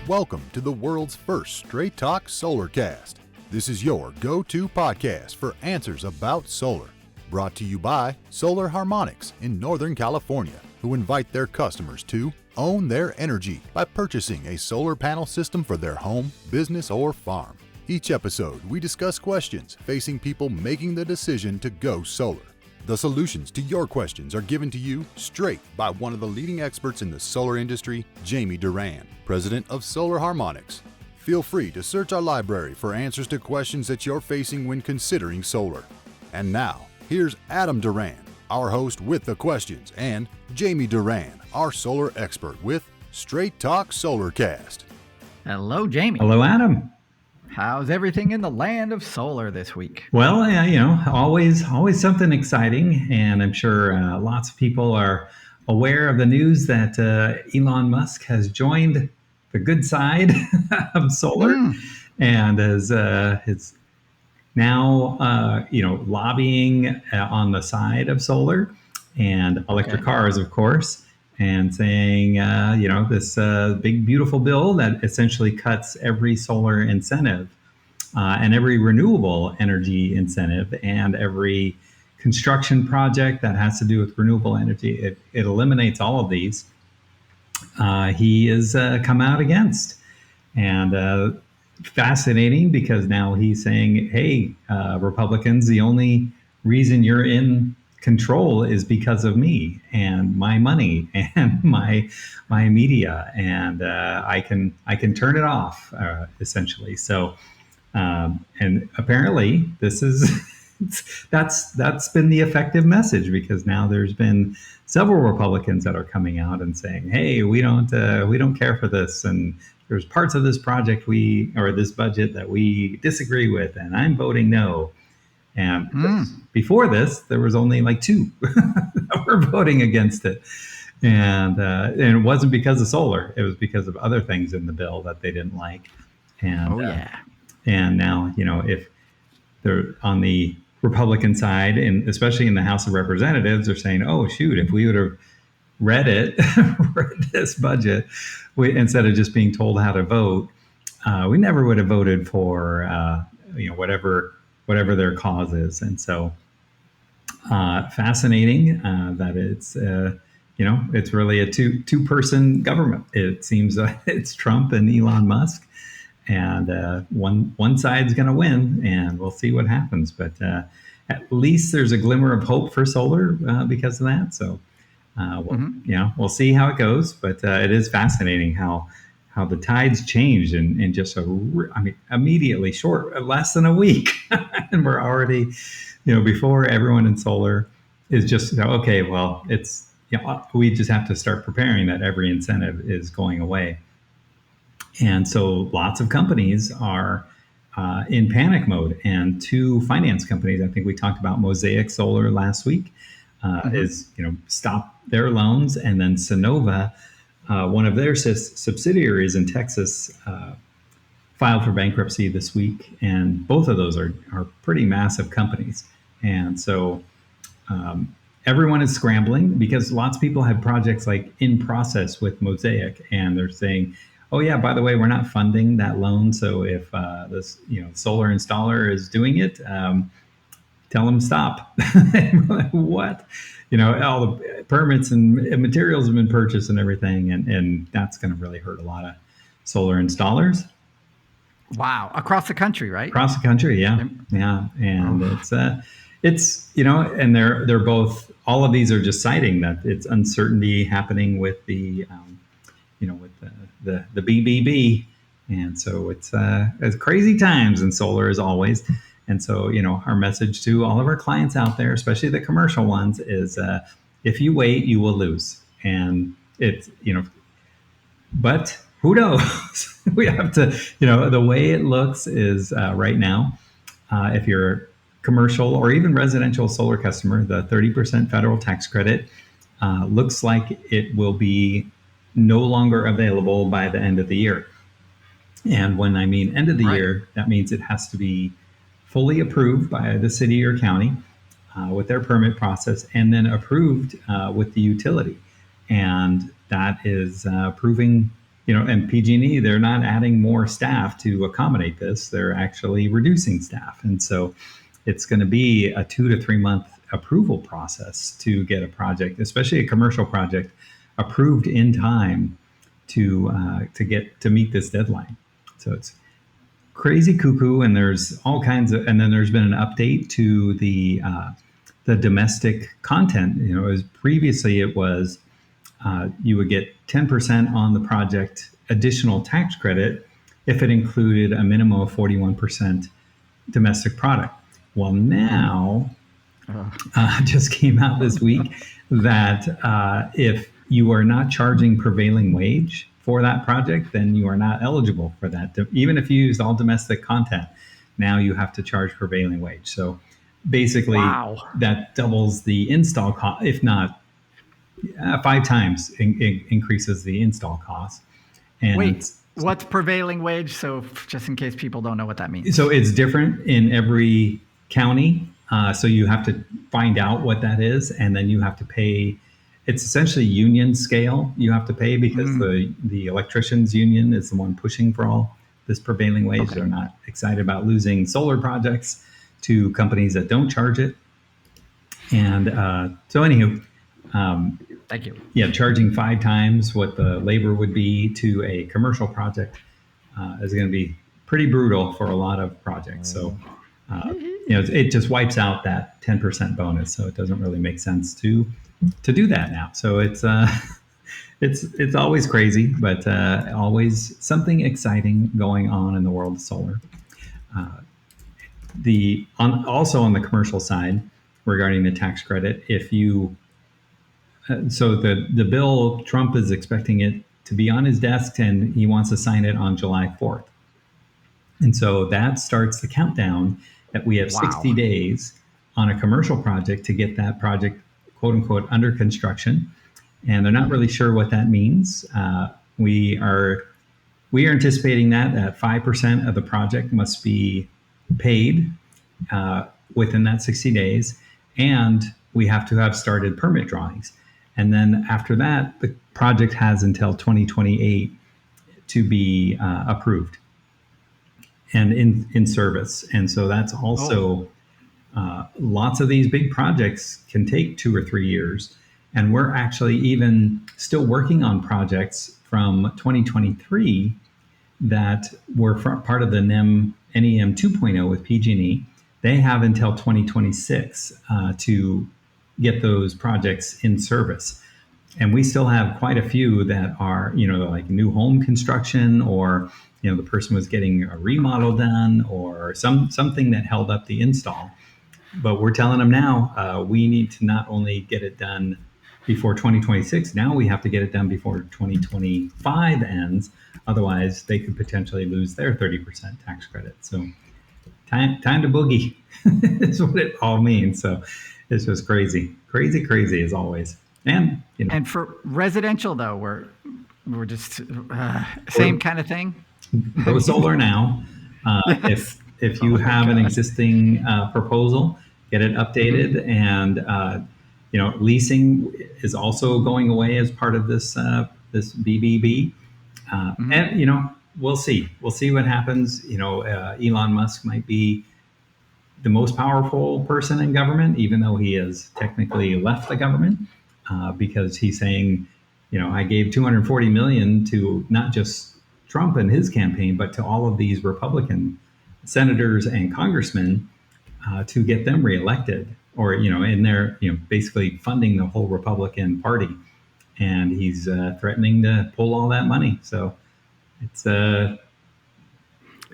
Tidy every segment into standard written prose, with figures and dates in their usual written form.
Welcome to the world's first Straight Talk Solarcast. This is your go-to podcast for answers about solar. Brought to you by Solar Harmonics in Northern California, who invite their customers to own their energy by purchasing a solar panel system for their home, business, or farm. Each episode, we discuss questions facing people making the decision to go solar. The solutions to your questions are given to you straight by one of the leading experts in the solar industry, Jamie Duran, president of Solar Harmonics. Feel free to search our library for answers to questions that you're facing when considering solar. And now, here's Adam Duran, our host with the questions, and Jamie Duran, our solar expert with Straight Talk Solarcast. Hello, Jamie. Hello, Adam. How's everything in the land of solar this week? Well, always something exciting, and I'm sure lots of people are aware of the news that Elon Musk has joined the good side of solar, and is now lobbying on the side of solar and electric cars, of course, and saying this big beautiful bill that essentially cuts every solar incentive and every renewable energy incentive and every construction project that has to do with renewable energy. It eliminates all of these. He is come out against, and fascinating because now he's saying, hey, Republicans, the only reason you're in control is because of me and my money and my media, and I can turn it off essentially. So and apparently this is that's been the effective message, because now there's been several Republicans that are coming out and saying, hey, we don't care for this, and there's parts of this project or this budget that we disagree with, and I'm voting no. And before this, there was only like two that were voting against it. And it wasn't because of solar. It was because of other things in the bill that they didn't like. And and now, if they're on the Republican side, and especially in the House of Representatives, they're saying, oh, shoot, if we would have read this budget, instead of just being told how to vote, we never would have voted for, whatever their cause is. And so fascinating that it's really a two-person government. It seems like it's Trump and Elon Musk, and one side's going to win, and we'll see what happens. But at least there's a glimmer of hope for solar because of that. So we'll see how it goes. But it is fascinating how the tides changed in just immediately less than a week. And we're already, before everyone in solar is just, okay, well, it's, we just have to start preparing that every incentive is going away. And so lots of companies are in panic mode, and two finance companies, I think we talked about Mosaic Solar last week, is, stop their loans. And then Sonova, one of their subsidiaries in Texas, filed for bankruptcy this week, and both of those are pretty massive companies. And so everyone is scrambling because lots of people have projects like in process with Mosaic, and they're saying, oh yeah, by the way, we're not funding that loan. So if this solar installer is doing it, tell them stop. What? All the permits and materials have been purchased and everything, and that's going to really hurt a lot of solar installers. Wow, across the country, right? Across the country, yeah, and it's and they're both. All of these are just citing that it's uncertainty happening with the the BBB, and so it's crazy times in solar as always. And so, our message to all of our clients out there, especially the commercial ones, is if you wait, you will lose. And it's, but who knows? We have to, the way it looks is right now, if you're a commercial or even residential solar customer, the 30% federal tax credit looks like it will be no longer available by the end of the year. And when I mean end of the year, that means it has to be fully approved by the city or county with their permit process, and then approved with the utility. And that is proving and PG&E, they're not adding more staff to accommodate this. They're actually reducing staff. And so it's going to be a 2 to 3 month approval process to get a project, especially a commercial project, approved in time to meet this deadline. So it's crazy cuckoo, and there's all kinds of, and then there's been an update to the domestic content. As previously it was, you would get 10% on the project additional tax credit if it included a minimum of 41% domestic product. Well, now just came out this week that if you are not charging prevailing wage for that project, then you are not eligible for that. Even if you used all domestic content, now you have to charge prevailing wage. So basically, that doubles the install cost, if not 5 times increases the install cost. And wait, what's prevailing wage? So just in case people don't know what that means. So it's different in every county. So you have to find out what that is, and then you have to pay. It's essentially union scale you have to pay, because the electricians union is the one pushing for all this prevailing wage. Okay. They're not excited about losing solar projects to companies that don't charge it. And so anywho, thank you. Yeah, charging 5 times what the labor would be to a commercial project is going to be pretty brutal for a lot of projects. So it just wipes out that 10% bonus. So it doesn't really make sense to do that now. So it's always crazy, but always something exciting going on in the world of solar. Also on the commercial side, regarding the tax credit, if you so the bill, Trump is expecting it to be on his desk, and he wants to sign it on July 4th. And so that starts the countdown that we have 60 days on a commercial project to get that project, quote unquote, under construction. And they're not really sure what that means. We are anticipating that 5% of the project must be paid within that 60 days. And we have to have started permit drawings. And then after that, the project has until 2028 to be approved and in service. And so that's also lots of these big projects can take 2 or 3 years. And we're actually even still working on projects from 2023 that were part of the NEM 2.0 with PG&E. They have until 2026 to get those projects in service. And we still have quite a few that are, like new home construction, or, the person was getting a remodel done, or something that held up the install. But we're telling them now, we need to not only get it done before 2026, now we have to get it done before 2025 ends. Otherwise, they could potentially lose their 30% tax credit. So time to boogie is what it all means. So it's just crazy as always. And and for residential though, we're just same kind of thing. Go solar now. If you have an existing proposal, get it updated. And leasing is also going away as part of this BBB. And we'll see what happens. Elon Musk might be the most powerful person in government, even though he has technically left the government, because he's saying, I gave $240 million to not just Trump and his campaign, but to all of these Republican senators and congressmen to get them reelected, or in their basically funding the whole Republican Party, and he's threatening to pull all that money. So it's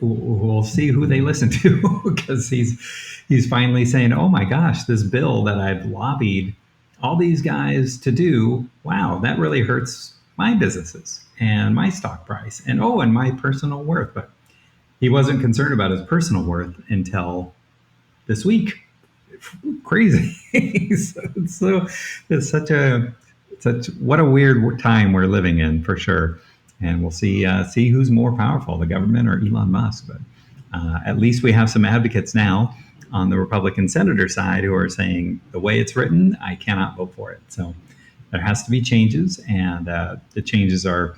we'll see who they listen to, because he's finally saying, oh my gosh, this bill that I've lobbied all these guys to do, wow, that really hurts my businesses and my stock price and my personal worth. But he wasn't concerned about his personal worth until this week. Crazy. so it's what a weird time we're living in, for sure. And we'll see who's more powerful, the government or Elon Musk. But at least we have some advocates now on the Republican senator side who are saying, the way it's written, I cannot vote for it. So there has to be changes, and the changes are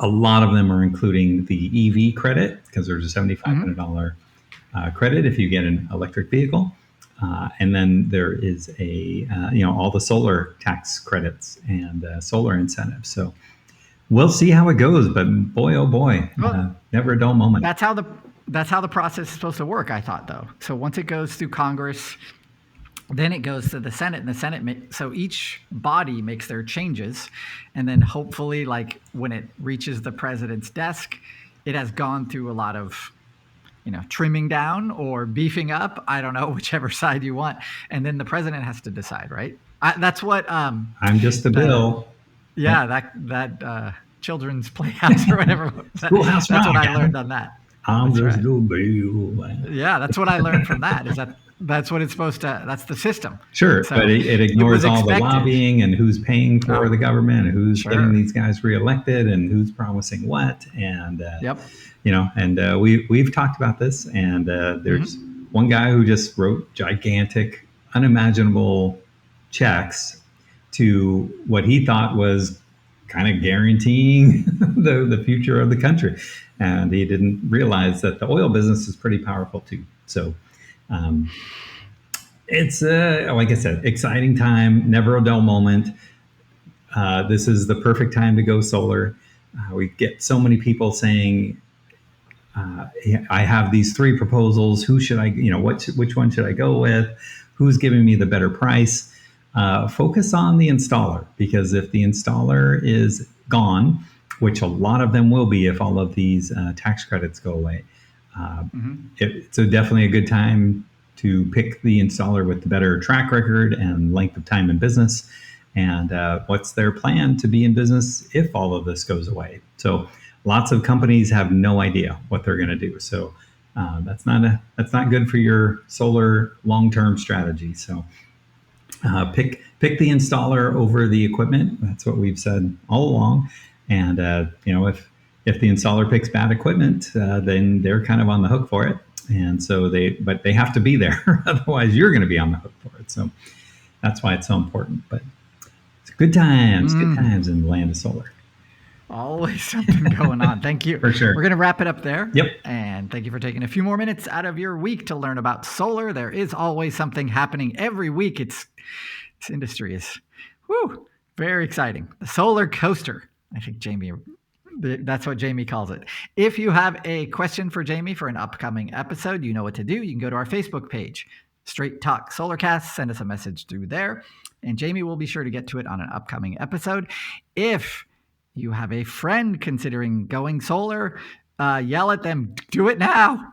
A lot of them are including the EV credit because there's a $7,500 credit if you get an electric vehicle. And then there is all the solar tax credits and solar incentives. So we'll see how it goes. But boy, oh boy, never a dull moment. That's how the process is supposed to work, I thought, though. So once it goes through Congress, then it goes to the Senate, and the Senate so each body makes their changes, and then hopefully, like when it reaches the president's desk, it has gone through a lot of, trimming down or beefing up. I don't know, whichever side you want, and then the president has to decide, right? That's what. I'm just a bill. Yeah, that children's playhouse or whatever. Schoolhouse That's Rock. what I learned on that. I'm just a bill. Yeah, that's what I learned from that. Is that's what it's supposed to. That's the system. Sure, so but it ignores all the lobbying and who's paying for the government and who's getting these guys reelected and who's promising what. And we've talked about this. And there's one guy who just wrote gigantic, unimaginable checks to what he thought was kind of guaranteeing the future of the country. And he didn't realize that the oil business is pretty powerful too. So it's, like I said, exciting time, never a dull moment. This is the perfect time to go solar. We get so many people saying, I have these 3 proposals. Who should I, which one should I go with? Who's giving me the better price? Focus on the installer, because if the installer is gone, which a lot of them will be if all of these tax credits go away, it's definitely a good time to pick the installer with the better track record and length of time in business, and what's their plan to be in business if all of this goes away. So lots of companies have no idea what they're going to do. So that's not good for your solar long-term strategy. So pick the installer over the equipment. That's what we've said all along. And if the installer picks bad equipment, then they're kind of on the hook for it. And so they have to be there. Otherwise, you're going to be on the hook for it. So that's why it's so important. But it's good times in the land of solar. Always something going on. Thank you. For sure. We're going to wrap it up there. Yep. And thank you for taking a few more minutes out of your week to learn about solar. There is always something happening every week. This industry is very exciting. The solar coaster. I think that's what Jamie calls it. If you have a question for Jamie for an upcoming episode, you know what to do. You can go to our Facebook page, Straight Talk Solarcast. Send us a message through there, and Jamie will be sure to get to it on an upcoming episode. If you have a friend considering going solar, yell at them, do it now,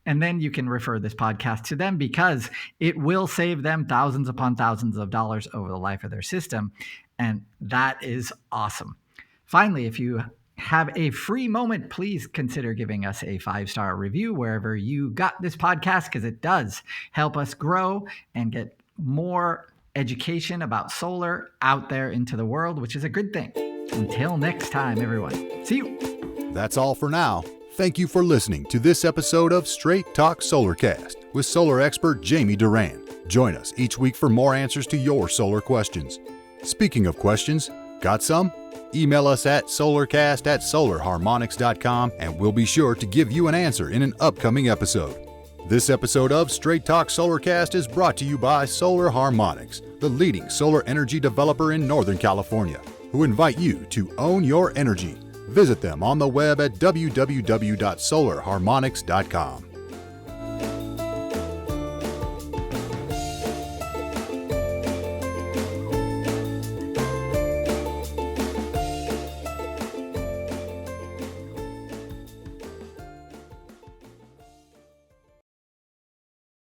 and then you can refer this podcast to them, because it will save them thousands upon thousands of dollars over the life of their system, and that is awesome. Finally, if you have a free moment, please consider giving us a 5-star review wherever you got this podcast, because it does help us grow and get more education about solar out there into the world, which is a good thing. Until next time, everyone. See you. That's all for now. Thank you for listening to this episode of Straight Talk Solarcast with solar expert Jamie Duran. Join us each week for more answers to your solar questions. Speaking of questions, got some? Email us at solarcast@solarharmonics.com and we'll be sure to give you an answer in an upcoming episode. This episode of Straight Talk Solarcast is brought to you by Solar Harmonics, the leading solar energy developer in Northern California, who invite you to own your energy. Visit them on the web at www.solarharmonics.com.